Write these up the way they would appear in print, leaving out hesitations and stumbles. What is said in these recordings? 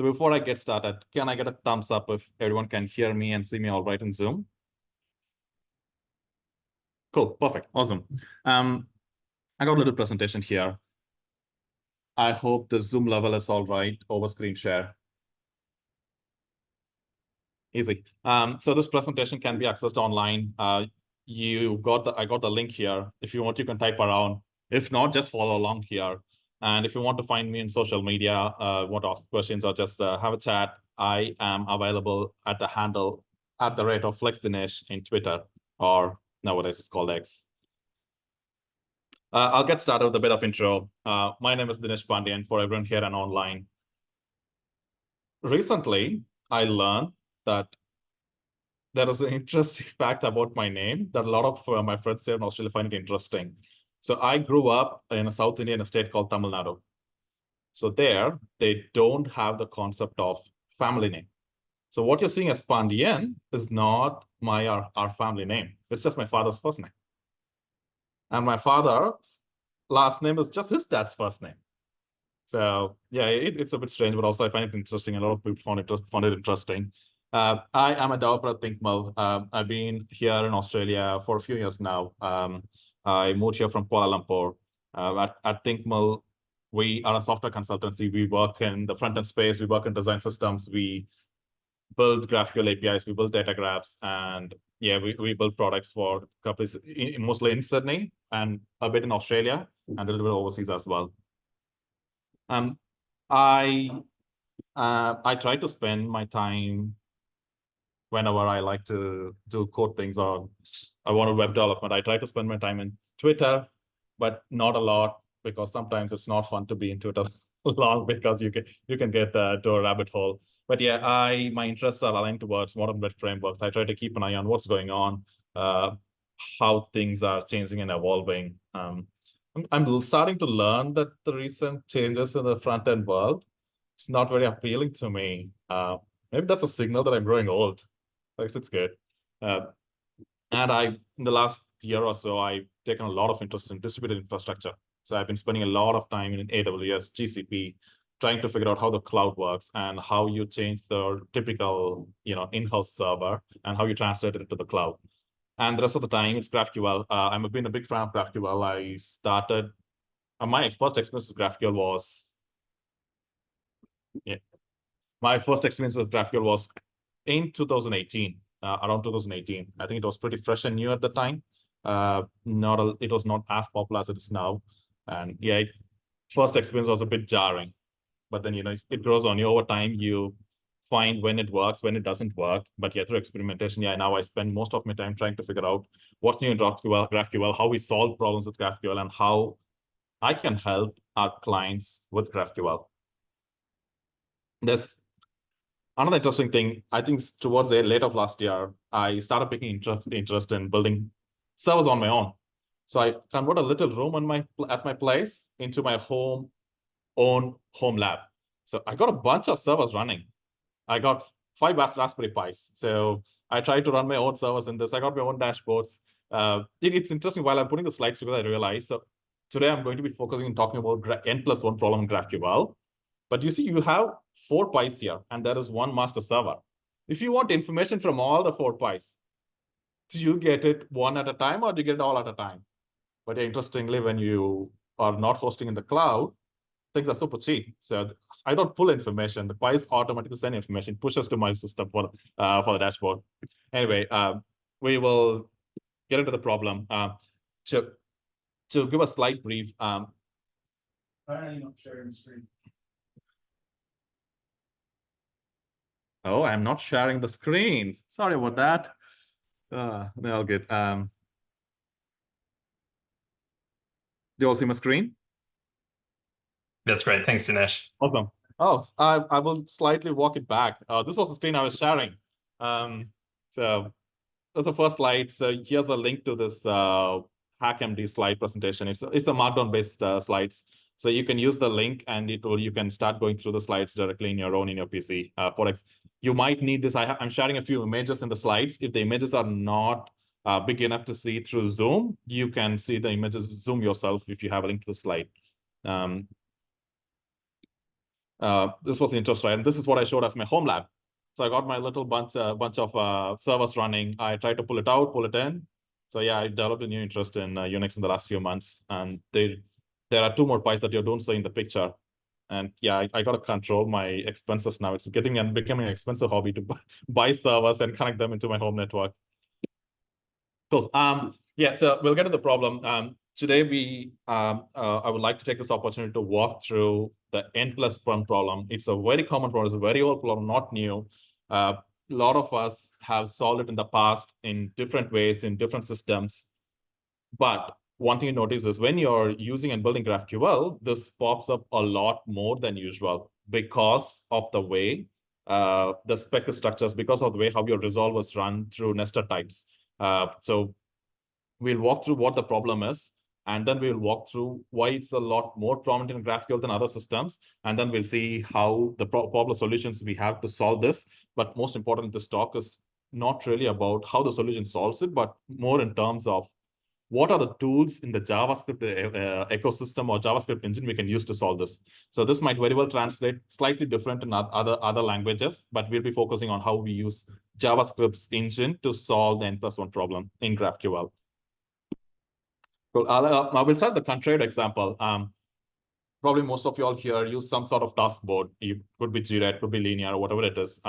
So before I get started, can I get a thumbs up if everyone can hear me and see me all right in Zoom? Cool, perfect, awesome. I got a little presentation here. I hope the Zoom level is all right over screen share. Easy. So this presentation can be accessed online. I got the link here. If you want, you can type around. If not, just follow along here. And if you want to find me in social media, want to ask questions or just have a chat, I am available at the handle @FlexDinesh in Twitter, or nowadays it's called X. I'll get started with a bit of intro. My name is Dinesh Pandiyan for everyone here and online. Recently, I learned that there is an interesting fact about my name that a lot of my friends here in Australia find it interesting. So I grew up in a South Indian state called Tamil Nadu. So there, they don't have the concept of family name. So what you're seeing as Pandiyan is not our family name. It's just my father's first name. And my father's last name is just his dad's first name. So yeah, it's a bit strange, but also I find it interesting. A lot of people found it interesting. I am a developer at ThinkMill. I've been here in Australia for a few years now. I moved here from Kuala Lumpur. At ThinkMill, we are a software consultancy. We work in the front-end space. We work in design systems. We build GraphQL APIs. We build data graphs. And yeah, we build products for companies mostly in Sydney and a bit in Australia and a little bit overseas as well. I try to spend my time whenever I like to do code things or I want web development. I try to spend my time in Twitter, but not a lot because sometimes it's not fun to be in Twitter long because you can get to a rabbit hole. But yeah, my interests are aligned towards modern web frameworks. I try to keep an eye on what's going on, how things are changing and evolving. I'm starting to learn that the recent changes in the front-end world, it's not very appealing to me. Maybe that's a signal that I'm growing old. Like, it's good. And in the last year or so, I've taken a lot of interest in distributed infrastructure. So I've been spending a lot of time in AWS, GCP, trying to figure out how the cloud works and how you change the typical, in-house server and how you translate it into the cloud. And the rest of the time, it's GraphQL. I've been a big fan of GraphQL. I started, my first experience with GraphQL was, my first experience with GraphQL was in 2018, around 2018. I think it was pretty fresh and new at the time. It was not as popular as it is now. And yeah, first experience was a bit jarring. But then, it grows on you over time. You find when it works, when it doesn't work. But yeah, through experimentation, now I spend most of my time trying to figure out what's new in GraphQL, how we solve problems with GraphQL, and how I can help our clients with GraphQL. There's another interesting thing. I think towards the late of last year, I started taking interest in building servers on my own. So I convert a little room at my place into my own home lab. So I got a bunch of servers running. I got 5 Raspberry Pis. So I tried to run my own servers in this. I got my own dashboards. It's interesting. While I'm putting the slides together, I realized, so today I'm going to be focusing on talking about N+1 problem in GraphQL. But you see, you have 4 Pis here, and there is one master server. If you want information from all the 4 Pis, do you get it one at a time or do you get it all at a time? But interestingly, when you are not hosting in the cloud, things are super cheap. So I don't pull information. The Pis automatically send information, pushes to my system for the dashboard. Anyway, we will get into the problem. To give a slight brief. Why are you not sharing the screen? Oh, I'm not sharing the screen. Sorry about that. They're all good. Do you all see my screen? That's great. Thanks, Dinesh. Awesome. Oh, I will slightly walk it back. This was the screen I was sharing. So that's the first slide. So here's a link to this HackMD slide presentation. It's a Markdown-based slides. So you can use the link and you can start going through the slides directly in your PC. You might need this. I'm sharing a few images in the slides. If the images are not big enough to see through Zoom, you can see the images, zoom yourself if you have a link to the slide. This was the interest rate, and this is what I showed as my home lab. So I got my little bunch of servers running. I tried to pull it out, pull it in. So yeah, I developed a new interest in Unix in the last few months, and there are 2 more pies that you don't see in the picture. And yeah, I got to control my expenses now. It's becoming an expensive hobby to buy servers and connect them into my home network. Cool. Yeah, so we'll get to the problem. Today I would like to take this opportunity to walk through the N+1 problem. It's a very common problem. It's a very old problem, not new. A lot of us have solved it in the past in different ways, in different systems. But one thing you notice is when you're using and building GraphQL, this pops up a lot more than usual because of the way the spec structures, because of the way how your resolvers run through nested types. So we'll walk through what the problem is, and then we'll walk through why it's a lot more prominent in GraphQL than other systems. And then we'll see how the problem solutions we have to solve this. But most important, this talk is not really about how the solution solves it, but more in terms of what are the tools in the JavaScript ecosystem or JavaScript engine we can use to solve this. So this might very well translate slightly different in other languages, but we'll be focusing on how we use JavaScript's engine to solve the N+1 problem in GraphQL. Cool. I will start the contrary example. Probably most of you all here use some sort of task board. It could be Jira, it could be linear, or whatever it is.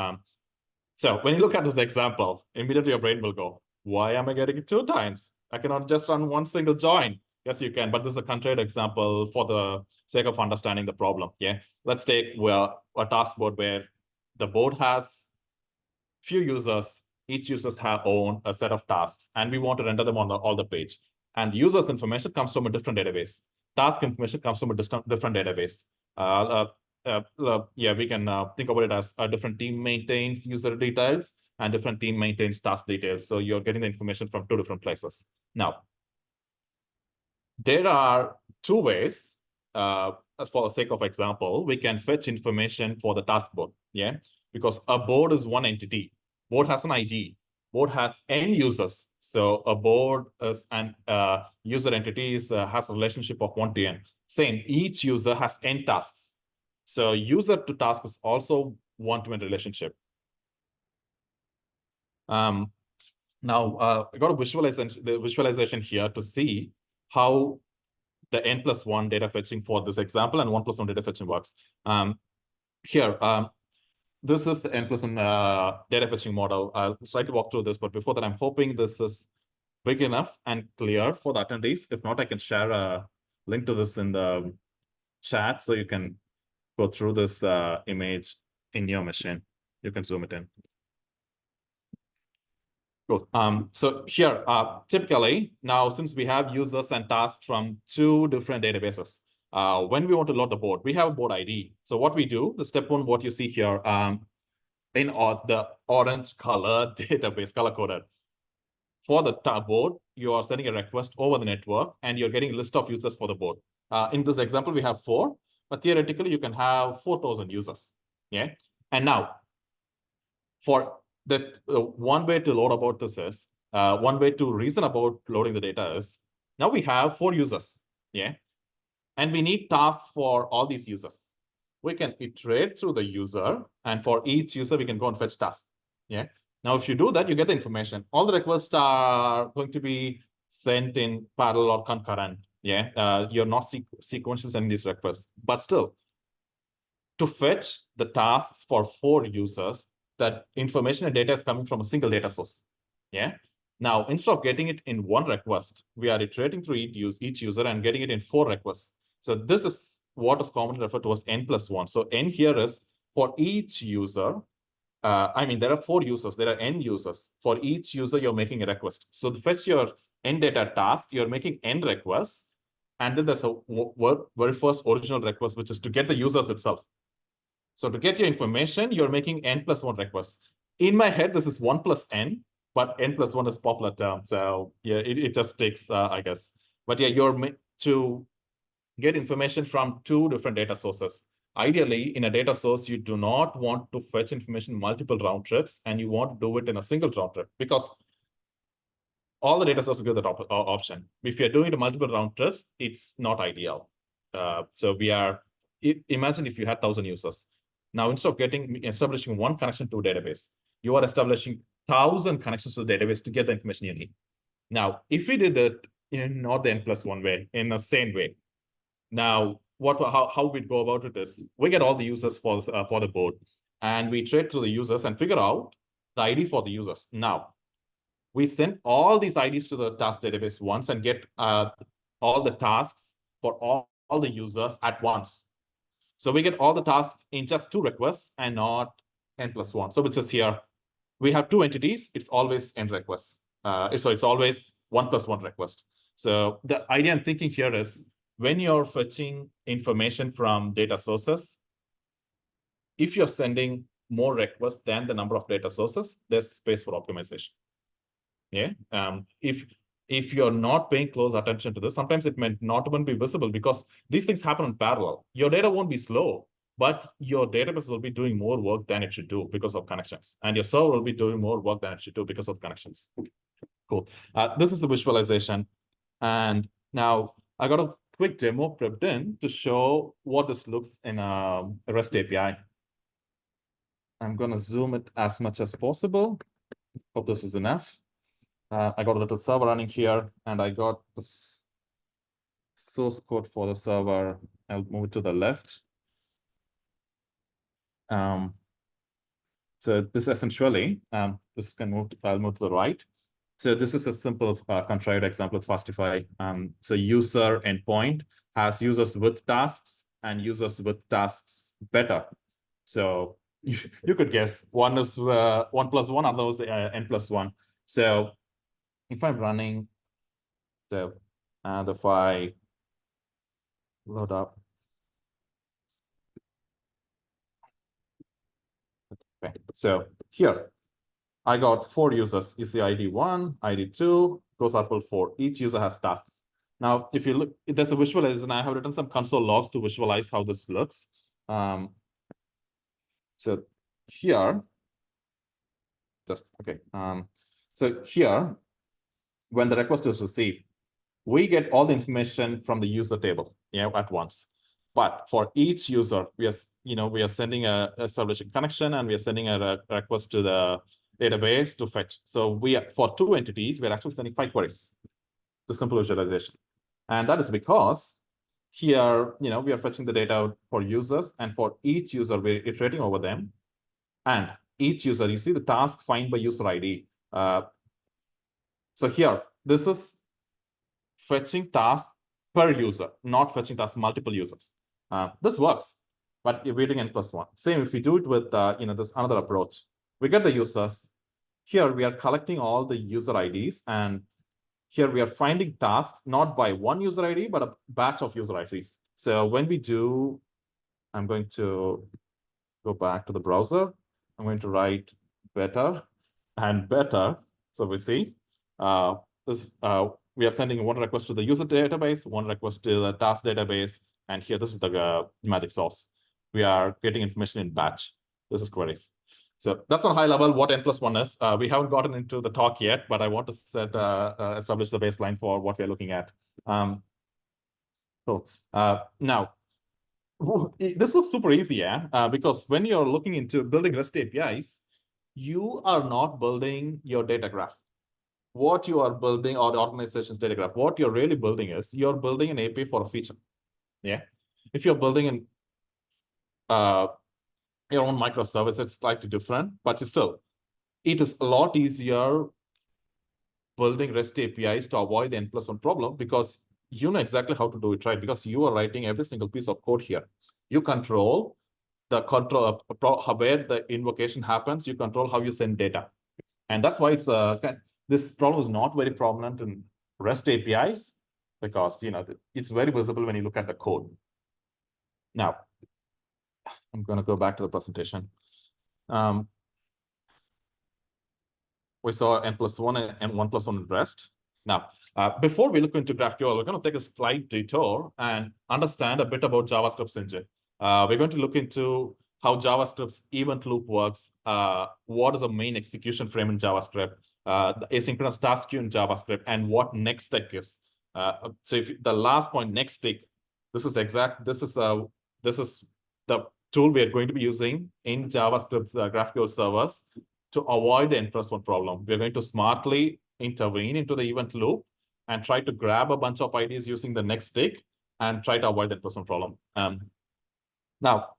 So when you look at this example, immediately your brain will go, why am I getting it 2 times? I cannot just run one single join. Yes, you can, but this is a contrary example for the sake of understanding the problem. Yeah, let's take a task board where the board has few users. Each users have own a set of tasks, and we want to render them on all the page. And the user's information comes from a different database. Task information comes from a different database. Yeah, we can think about it as a different team maintains user details and different team maintains task details. So you're getting the information from 2 different places. Now, there are 2 ways, for the sake of example, we can fetch information for the task board. Yeah, because a board is one entity. Board has an ID. Board has n users. So a board is an user entity has a relationship of 1 to n. Same, each user has n tasks. So user to task is also 1-to-1 relationship. Now I got a visualization here to see how the N+1 data fetching for this example and 1+1 data fetching works. Here, this is the N+1 data fetching model. I'll try to walk through this, but before that, I'm hoping this is big enough and clear for the attendees. If not, I can share a link to this in the chat so you can go through this image in your machine. You can zoom it in. Cool. So here, typically, now since we have users and tasks from 2 different databases, when we want to load the board, we have a board ID. So what we do, the step 1, what you see here, in the orange color database, color-coded. For the board, you are sending a request over the network, and you're getting a list of users for the board. In this example, we have 4, but theoretically, you can have 4,000 users. Yeah. And now, for that, one way to load about this is, one way to reason about loading the data is, now we have 4 users. Yeah. And we need tasks for all these users. We can iterate through the user, and for each user, we can go and fetch tasks. Yeah. Now, if you do that, you get the information. All the requests are going to be sent in parallel or concurrent. Yeah. You're not sequentially sending these requests, but still, to fetch the tasks for 4 users, that information and data is coming from a single data source. Yeah. Now, instead of getting it in 1 request, we are iterating through each user and getting it in 4 requests. So this is what is commonly referred to as N+1. So N here is for each user. I mean, there are 4 users. There are n users. For each user, you're making a request. So to fetch your n data task, you're making n requests. And then there's a very first original request, which is to get the users itself. So to get your information, you're making N+1 requests. In my head, this is 1 plus n, but N+1 is popular term. So yeah, it just takes, I guess. But yeah, you're to get information from 2 different data sources. Ideally, in a data source, you do not want to fetch information multiple round trips, and you want to do it in a single round trip, because all the data sources give that option. If you're doing it in multiple round trips, it's not ideal. So we are imagine if you had 1,000 users. Now, instead of establishing one connection to a database, you are establishing 1,000 connections to the database to get the information you need. Now, if we did it in not the N+1 way, in a same way, now how we'd go about it is we get all the users for the board, and we iterate through the users and figure out the ID for the users. Now, we send all these IDs to the task database once and get all the tasks for all the users at once. So we get all the tasks in just 2 requests and not N+1. So which is here, we have 2 entities. It's always N requests. So it's always 1+1 request. So the idea I'm thinking here is when you're fetching information from data sources, if you're sending more requests than the number of data sources, there's space for optimization. Yeah. If you're not paying close attention to this, sometimes it may not even be visible because these things happen in parallel. Your data won't be slow, but your database will be doing more work than it should do because of connections. And your server will be doing more work than it should do because of connections. Cool. This is a visualization. And now I got a quick demo prepped in to show what this looks in a REST API. I'm going to zoom it as much as possible. Hope this is enough. I got a little server running here, and I got this source code for the server. I'll move it to the left. So this essentially, this can move. I'll move to the right. So this is a simple contrived example of Fastify. So user endpoint has users with tasks and users with tasks better. So you could guess one is 1+1, other was the N+1. So if I'm running the if I load up, okay. So here I got 4 users. You see ID 1, ID 2, goes up to 4. Each user has tasks. Now, if you look, there's a visualization. I have written some console logs to visualize how this looks. So here, just okay. So here, when the request is received, we get all the information from the user table, at once. But for each user, we are sending establishing connection, and we are sending a request to the database to fetch. So for 2 entities, we're actually sending 5 queries. The simple visualization, and that is because here, we are fetching the data for users, and for each user, we're iterating over them, and each user, you see the task find by user ID. So here, this is fetching tasks per user, not fetching tasks multiple users. This works, but we're doing N+1. Same if we do it with this another approach. We get the users. Here we are collecting all the user IDs, and here we are finding tasks not by one user ID, but a batch of user IDs. So when we do, I'm going to go back to the browser. I'm going to write better and better. So we see we are sending 1 request to the user database, 1 request to the task database, and here this is the magic sauce. We are getting information in batch. This is queries. So that's on a high level what N+1 is. We haven't gotten into the talk yet, but I want to establish the baseline for what we're looking at. So now, this looks super easy, yeah? Because when you're looking into building REST APIs, you are not building your data graph. What you are building, or the organization's data graph, what you're really building is you're building an API for a feature. Yeah. If you're building your own microservice, it's slightly different, but still, it is a lot easier building REST APIs to avoid the N+1 problem because you know exactly how to do it, right? Because you are writing every single piece of code here. You control where the invocation happens. You control how you send data. And that's why this problem is not very prominent in REST APIs because it's very visible when you look at the code. Now, I'm going to go back to the presentation. We saw N+1 and 1+1 in REST. Now, before we look into GraphQL, we're going to take a slight detour and understand a bit about JavaScript's engine. We're going to look into how JavaScript's event loop works, what is the main execution frame in JavaScript, the asynchronous task queue in JavaScript, and what next tick is. So if the last point, next tick, this is this is the tool we are going to be using in JavaScript's GraphQL servers to avoid the N+1 problem. We're going to smartly intervene into the event loop and try to grab a bunch of IDs using the next tick and try to avoid the N+1 problem. Now,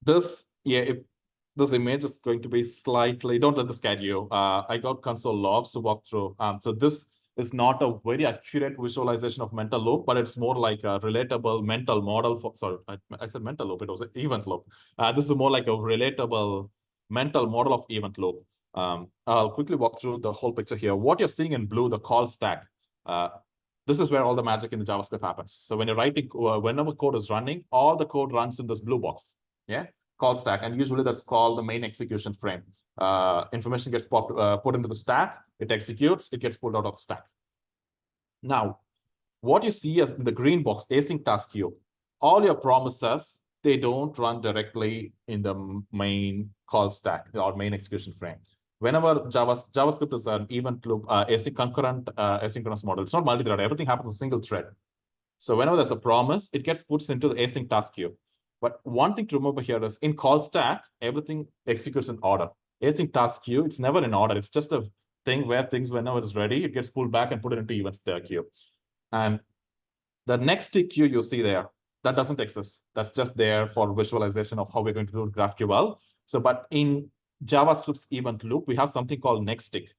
this image is going to be slightly, don't let this scare you. I got console logs to walk through. So this is not a very accurate visualization of mental loop, but it's more like a relatable mental model for, sorry, I said mental loop, it was an event loop. This is more like a relatable mental model of event loop. I'll quickly walk through the whole picture here. What you're seeing in blue, the call stack, this is where all the magic in the JavaScript happens. So when you're writing, whenever code is running, all the code runs in this blue box, yeah, call stack, and usually that's called the main execution frame. Information gets put into the stack, it executes, it gets pulled out of the stack. Now, what you see as in the green box, async task queue, all your promises, they don't run directly in the main call stack or main execution frame. Whenever JavaScript is an event loop, async concurrent asynchronous model, it's not multi-thread, everything happens in a single thread. So whenever there's a promise, it gets put into the async task queue. But one thing to remember here is in call stack, everything executes in order. Async task queue, it's never in order. It's just a thing where things, whenever it's ready, it gets pulled back and put it into events queue. And the next tick queue you see there, that doesn't exist. That's just there for visualization of how we're going to do GraphQL. So, but in JavaScript's event loop, we have something called next tick.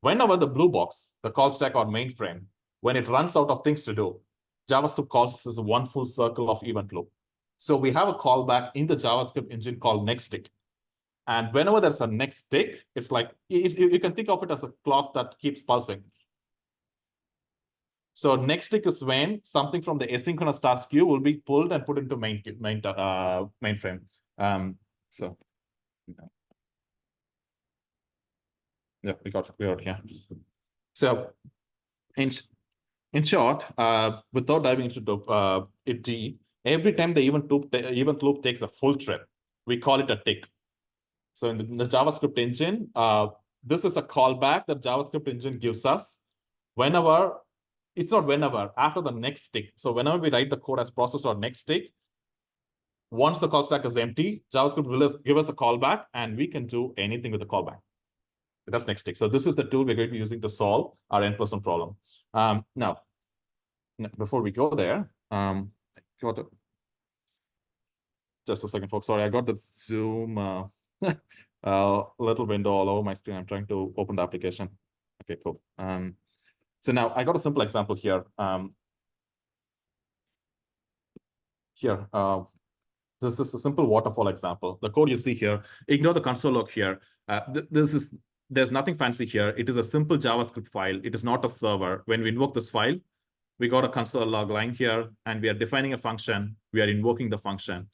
Whenever the blue box, the call stack or mainframe, when it runs out of things to do, JavaScript calls this as one full circle of event loop. So we have a callback in the JavaScript engine called next tick. And whenever there's a next tick, it's like, you can think of it as a clock that keeps pulsing. So next tick is when something from the asynchronous task queue will be pulled and put into mainframe. So yeah, we got here. So in short, without diving into it deep, every time the event loop takes a full thread, we call it a tick. So in the JavaScript engine, this is a callback that JavaScript engine gives us whenever, it's not whenever, after the next tick. So whenever we write the code as process.next tick, once the call stack is empty, JavaScript will give us a callback and we can do anything with the callback. That's next tick. So this is the tool we're going to be using to solve our N+1 problem. Now, before we go there, just a second, folks. Sorry, I got the Zoom little window all over my screen. I'm trying to open the application. Okay, cool. So now I got a simple example here. This is a simple waterfall example. The code you see here, ignore the console log here. There's nothing fancy here. It is a simple JavaScript file. It is not a server. When we invoke this file, we got a console log line here, and we are defining a function. We are invoking the function,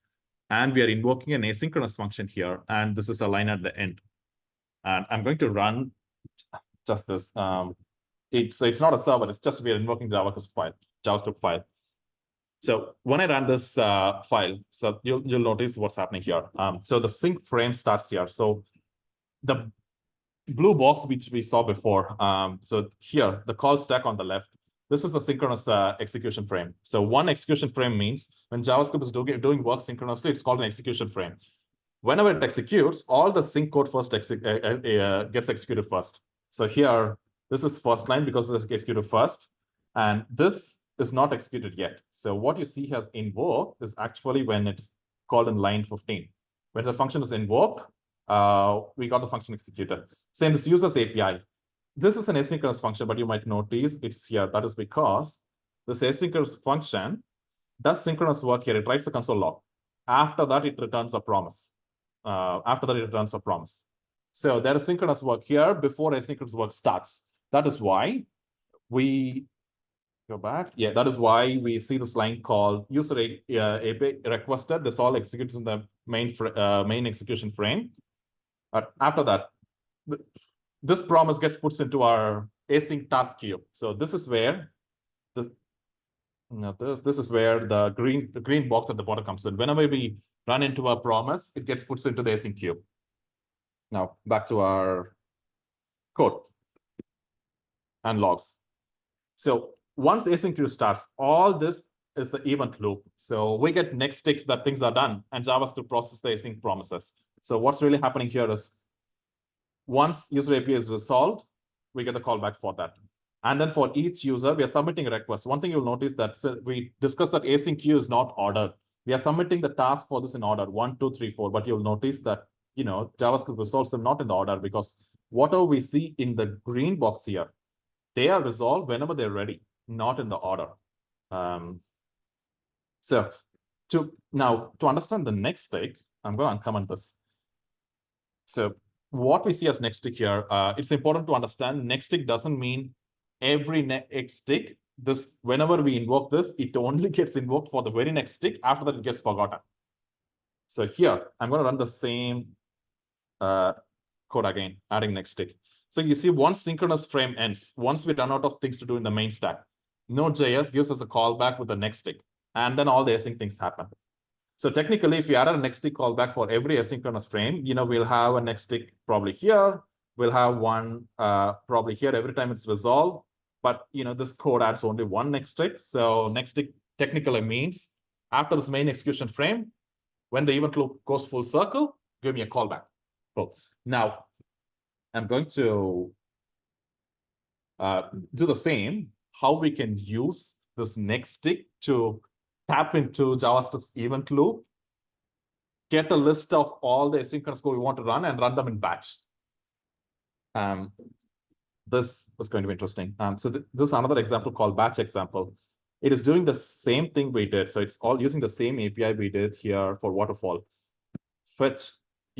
and we are invoking an asynchronous function here. And this is a line at the end. And I'm going to run just this. It's not a server. It's just we are invoking JavaScript file. So when I run this file, so you'll notice what's happening here. So the sync frame starts here. So the blue box which we saw before. So here, the call stack on the left, this is the synchronous execution frame. So one execution frame means when JavaScript is doing work synchronously, it's called an execution frame. Whenever it executes, all the sync code first gets executed first. So here, this is first line because it's executed first, and this is not executed yet. So what you see as invoke is actually when it's called in line 15. When the function is invoked, we got the function executed. Same this users API. This is an asynchronous function, but you might notice it's here. That is because this asynchronous function does synchronous work here. It writes the console log. After that, it returns a promise. So there is synchronous work here before asynchronous work starts. That is why we go back. Yeah, that is why we see this line called user API requested. This all executes in the main execution frame. After that, this promise gets put into our async task queue. So this is where this is where the green box at the bottom comes in. Whenever we run into a promise, it gets put into the async queue. Now back to our code and logs. So once async queue starts, all this is the event loop. So we get next ticks that things are done, and JavaScript processes the async promises. So what's really happening here is once user API is resolved, we get the callback for that. And then for each user, we are submitting a request. One thing you'll notice that we discussed that async queue is not ordered. We are submitting the task for this in order 1, 2, 3, 4. But you'll notice that JavaScript resolves them not in the order, because whatever we see in the green box here, they are resolved whenever they're ready, not in the order. So to understand the next tick, I'm going to uncomment this. So what we see as next tick here, it's important to understand next tick doesn't mean every next tick. This, whenever we invoke this, it only gets invoked for the very next tick. After that, it gets forgotten. So here, I'm going to run the same code again, adding next tick. So you see, once synchronous frame ends, once we run out of things to do in the main stack, Node.js gives us a callback with the next tick, and then all the async things happen. So technically, if you add a next tick callback for every asynchronous frame, we'll have a next tick probably here. We'll have one probably here every time it's resolved. But this code adds only one next tick. So next tick technically means after this main execution frame, when the event loop goes full circle, give me a callback. Cool. Now, I'm going to do the same, how we can use this next tick to tap into JavaScript's event loop, get a list of all the asynchronous code we want to run, and run them in batch. This is going to be interesting. So this is another example called batch example. It is doing the same thing we did. So it's all using the same API we did here for waterfall. Fetch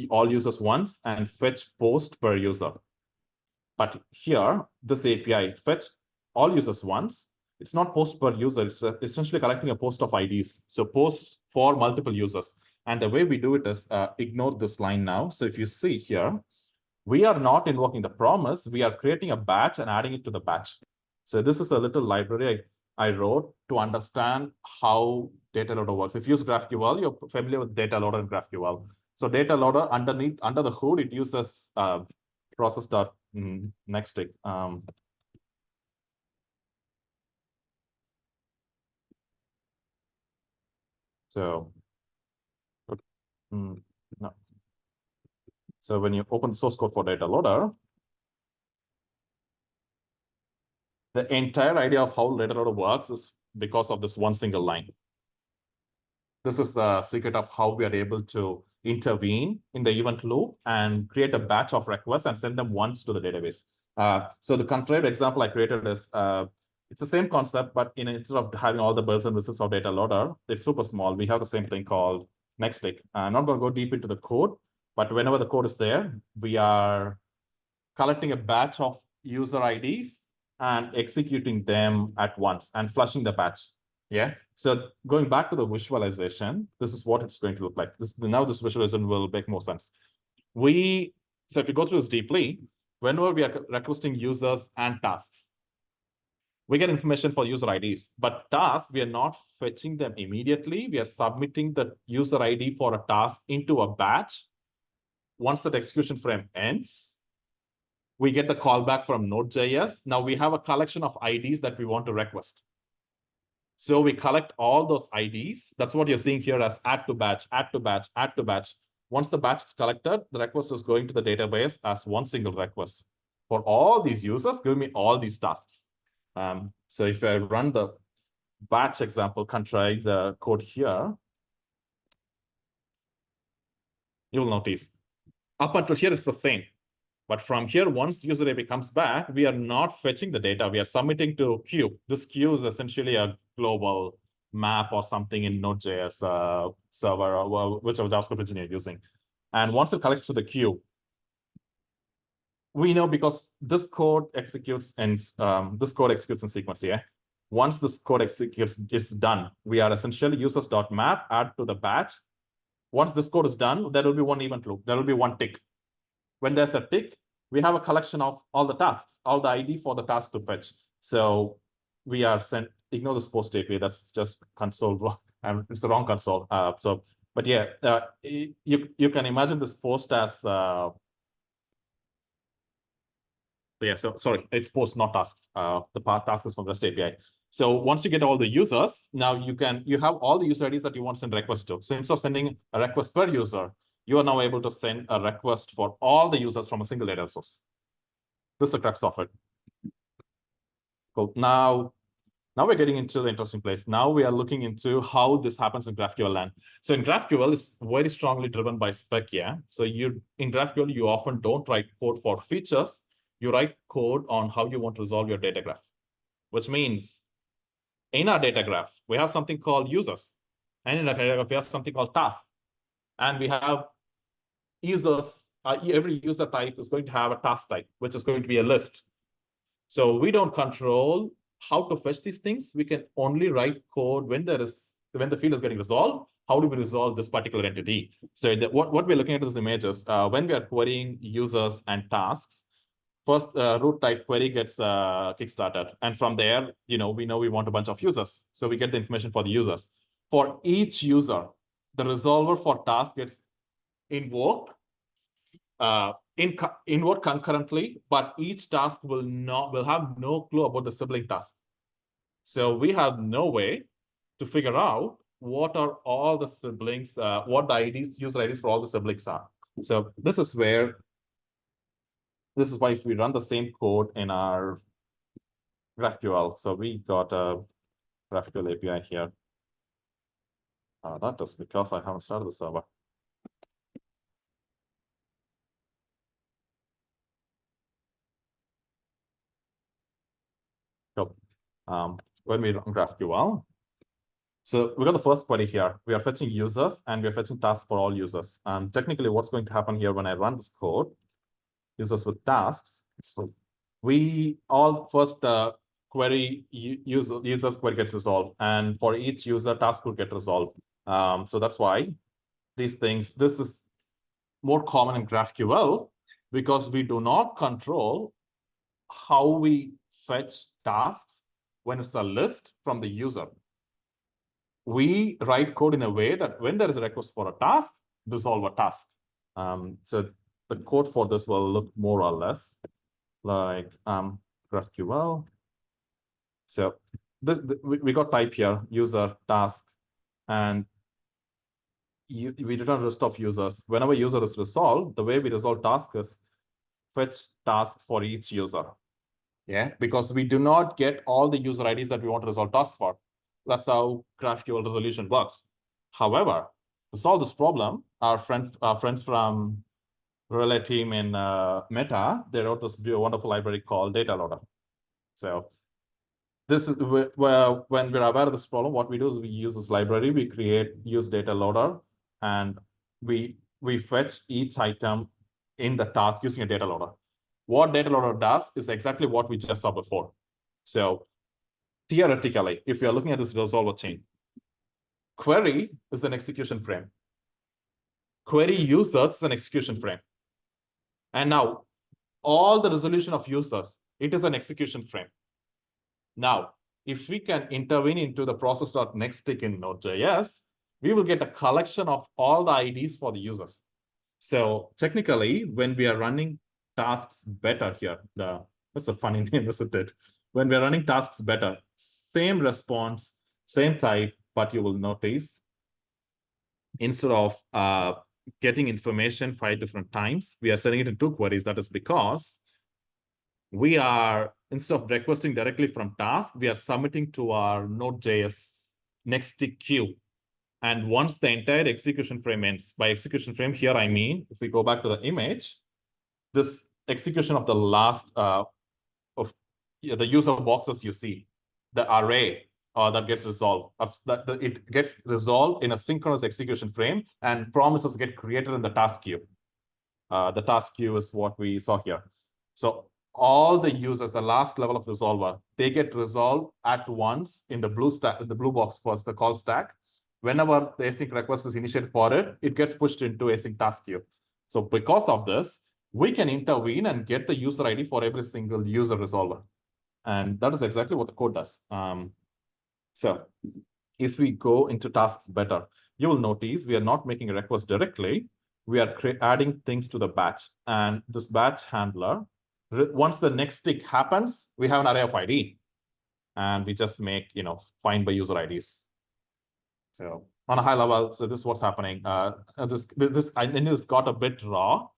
all users once and fetch post per user. But here, this API, fetch all users once. It's not post per user. It's essentially collecting a post of IDs. So posts for multiple users. And the way we do it is ignore this line now. So if you see here, we are not invoking the promise. We are creating a batch and adding it to the batch. So this is a little library I wrote to understand how dataloader works. If you use GraphQL, you're familiar with dataloader and GraphQL. So dataloader under the hood, it uses process.nextTick. No. So when you open the source code for dataloader, the entire idea of how dataloader works is because of this one single line. This is the secret of how we are able to intervene in the event loop and create a batch of requests and send them once to the database. So the contrived example I created is, it's the same concept, but instead of having all the bells and whistles of dataloader, it's super small. We have the same thing called nextTick. I'm not going to go deep into the code, but whenever the code is there, we are collecting a batch of user IDs and executing them at once and flushing the batch. Yeah. So going back to the visualization, this is what it's going to look like. Now this visualization will make more sense. So if you go through this deeply, whenever we are requesting users and tasks, we get information for user IDs, but tasks, we are not fetching them immediately. We are submitting the user ID for a task into a batch. Once that execution frame ends, we get the callback from Node.js. Now we have a collection of IDs that we want to request. So we collect all those IDs. That's what you're seeing here as add to batch, add to batch, add to batch. Once the batch is collected, the request is going to the database as one single request. For all these users, give me all these tasks. So if I run the batch example, contrived the code here, you'll notice up until here it's the same. But from here, once user API comes back, we are not fetching the data. We are submitting to queue. This queue is essentially a global map or something in Node.js server or whichever JavaScript engine you're using. And once it collects to the queue, we know because this code executes in sequence. Yeah. Once this code executes is done, we are essentially users.map add to the batch. Once this code is done, there will be one event loop. There will be one tick. When there's a tick, we have a collection of all the tasks, all the ID for the task to fetch. So we are ignore this post API. That's just console. It's the wrong console. But yeah, you can imagine this post as. Yeah, so sorry, it's post, not tasks. The task is from REST API. So once you get all the users, now you have all the user IDs that you want to send requests to. So instead of sending a request per user, you are now able to send a request for all the users from a single data source. This is the crux of it. Cool. Now we're getting into the interesting place. Now we are looking into how this happens in GraphQL land. So in GraphQL, it's very strongly driven by spec, yeah. So in GraphQL, you often don't write code for features. You write code on how you want to resolve your data graph, which means in our data graph, we have something called users. And in our data graph, we have something called tasks. And we have users, every user type is going to have a task type, which is going to be a list. So we don't control how to fetch these things. We can only write code when the field is getting resolved. How do we resolve this particular entity? So what we're looking at is images. When we are querying users and tasks, first root type query gets kickstarted. And from there, we know we want a bunch of users. So we get the information for the users. For each user, the resolver for task gets invoked. Invoked concurrently, but each task will have no clue about the sibling task. So we have no way to figure out what are all the siblings, what the user IDs for all the siblings are. So this is why if we run the same code in our GraphQL, so we got a GraphQL API here. That is because I haven't started the server. So when we run GraphQL, so we got the first query here. We are fetching users and we are fetching tasks for all users. And technically, what's going to happen here when I run this code, users with tasks. So we all first query users query gets resolved, and for each user, task will get resolved. So that's why this is more common in GraphQL because we do not control how we fetch tasks when it's a list from the user. We write code in a way that when there is a request for a task, resolve a task. So the code for this will look more or less like GraphQL. So we got type here, user, task, and we return list of users. Whenever user is resolved, the way we resolve task is fetch tasks for each user. Yeah, because we do not get all the user IDs that we want to resolve tasks for. That's how GraphQL resolution works. However, to solve this problem, our friends from Relay team in Meta, they wrote this wonderful library called dataloader. So this is where when we're aware of this problem, what we do is we use this library, we use dataloader, and we fetch each item in the task using a dataloader. What dataloader does is exactly what we just saw before. So theoretically, if you're looking at this resolver chain, query is an execution frame. Query users is an execution frame. And now all the resolution of users, it is an execution frame. Now, if we can intervene into the process.nextTick in Node.js, we will get a collection of all the IDs for the users. So technically, when we are running tasks better here, that's a funny name, isn't it? When we're running tasks better, same response, same type, but you will notice instead of getting information 5 different times, we are sending it in 2 queries. That is because we are, instead of requesting directly from task, we are submitting to our Node.js nextTick queue. And once the entire execution frame ends, by execution frame here, I mean, if we go back to the image, this execution of the last of the user boxes you see, the array that gets resolved, it gets resolved in a synchronous execution frame, and promises get created in the task queue. The task queue is what we saw here. So all the users, the last level of resolver, they get resolved at once in the blue stack, the blue box first, the call stack. Whenever the async request is initiated for it, it gets pushed into async task queue. So because of this, we can intervene and get the user ID for every single user resolver. And that is exactly what the code does. So if we go into tasks better, you will notice we are not making a request directly. We are adding things to the batch. And this batch handler, once the next tick happens, we have an array of ID. and we just make, find by user IDs. So on a high level, so this is what's happening. I know this got a bit raw,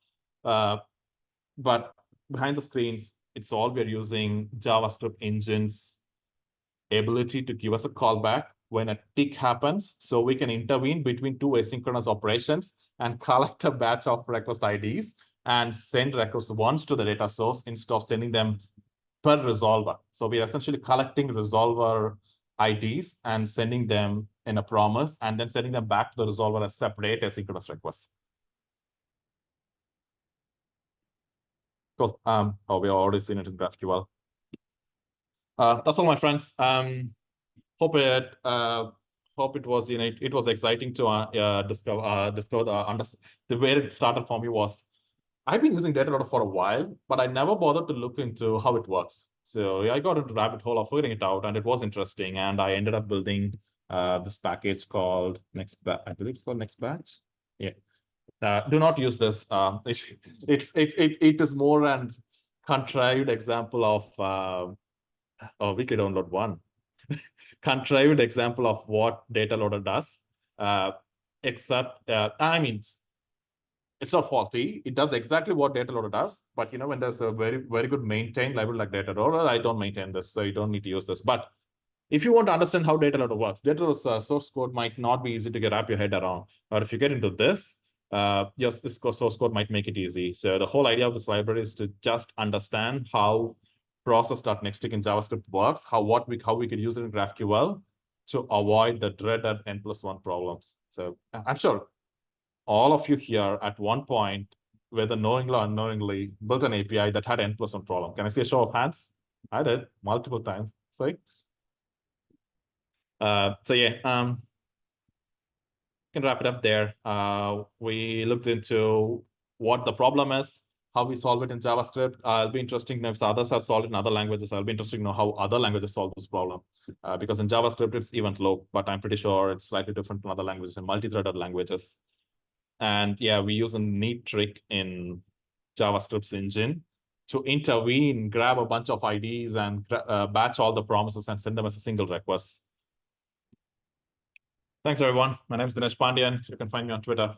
but behind the screens, it's all we're using JavaScript engine's ability to give us a callback when a tick happens, so we can intervene between two asynchronous operations and collect a batch of request IDs and send requests once to the data source instead of sending them per resolver. So we're essentially collecting resolver IDs and sending them in a promise and then sending them back to the resolver as separate asynchronous requests. Cool. We've already seen it in GraphQL. That's all, my friends. Hope it was, it was exciting to discover the way it started for me was, I've been using dataloader for a while, but I never bothered to look into how it works. So yeah, I got into the rabbit hole of figuring it out, and it was interesting. And I ended up building this package called I believe it's called Next Batch. Yeah. Do not use this. It is more an contrived example of weekly download one. Contrived example of what dataloader does, except I mean, it's not faulty. It does exactly what dataloader does, but when there's a very good maintained library like dataloader, I don't maintain this, so you don't need to use this. But if you want to understand how dataloader works, dataloader's source code might not be easy to wrap your head around. But if you get into this, yes, this source code might make it easy. So the whole idea of this library is to just understand how process.nexttick in JavaScript works, how we could use it in GraphQL to avoid the dreaded N+1 problems. So I'm sure all of you here at one point, whether knowingly or unknowingly, built an API that had N+1 problem. Can I see a show of hands? I did multiple times. So yeah, can wrap it up there. We looked into what the problem is, how we solve it in JavaScript. It'll be interesting to know if others have solved it in other languages. It'll be interesting to know how other languages solve this problem. Because in JavaScript, it's event loop, but I'm pretty sure it's slightly different in other languages and multi-threaded languages. And yeah, we use a neat trick in JavaScript's engine to intervene, grab a bunch of IDs and batch all the promises and send them as a single request. Thanks, everyone. My name is Dinesh Pandiyan. You can find me on Twitter.